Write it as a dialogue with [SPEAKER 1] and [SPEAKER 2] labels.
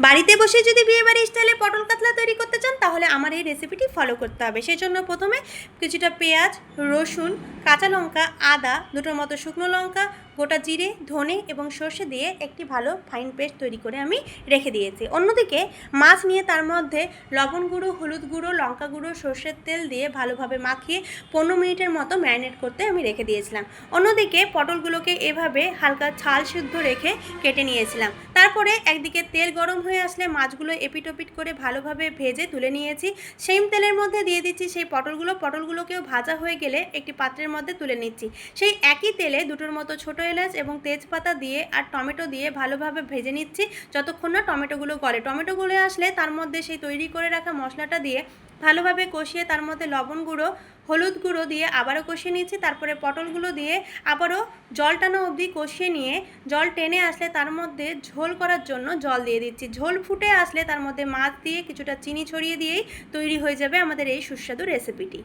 [SPEAKER 1] বাড়িতে বসে যদি বিয়েবাড়ি স্টাইলে পটল কাতলা তৈরি করতে চান তাহলে আমার এই রেসিপিটি ফলো করতে হবে। সেজন্য প্রথমে কিছুটা পেঁয়াজ, রসুন, কাঁচা লঙ্কা, আদা, দুটোর মতো শুকনো লঙ্কা, গোটা জিরে, ধনে এবং সর্ষে দিয়ে একটি ভালো ফাইন পেস্ট তৈরি করে আমি রেখে দিয়েছি। অন্যদিকে মাছ নিয়ে তার মধ্যে লবণ গুঁড়ো, হলুদ গুঁড়ো, লঙ্কা গুঁড়ো, সর্ষের তেল দিয়ে ভালোভাবে মাখিয়ে 15 মিনিটের মতো ম্যারিনেট করতে আমি রেখে দিয়েছিলাম। অন্যদিকে পটলগুলোকে এভাবে হালকা ছাল সিদ্ধ রেখে কেটে নিয়েছিলাম। তারপরে একদিকে তেল গরম হয়ে আসলে মাছগুলো এপিট ওপিট করে ভালোভাবে ভেজে তুলে নিয়েছি। সেম তেলের মধ্যে দিয়ে দিচ্ছি সেই পটলগুলোকেও ভাজা হয়ে গেলে একটি পাত্রের মধ্যে তুলে নিচ্ছি। সেই একই তেলে দুটোর মতো ছোটো এলাচ এবং তেজপাতা দিয়ে আর টমেটো দিয়ে ভালোভাবে ভেজে নিচ্ছি যতক্ষণ না টমেটোগুলো গলে। টমেটো গলে আসলে তার মধ্যে সেই তৈরি করে রাখা মশলাটা দিয়ে ভালোভাবে কষিয়ে তার মধ্যে লবণ গুঁড়ো, হলুদ গুঁড়ো দিয়ে আবারও কষিয়ে নিচ্ছি। তারপরে পটলগুলো দিয়ে আবারও জল টানা অবধি কষিয়ে নিয়ে জল টেনে আসলে তার মধ্যে ঝোল করার জন্য জল দিয়ে দিচ্ছি। ঝোল ফুটে আসলে তার মধ্যে মাছ দিয়ে কিছুটা চিনি ছড়িয়ে দিয়েই তৈরি হয়ে যাবে আমাদের এই সুস্বাদু রেসিপিটি।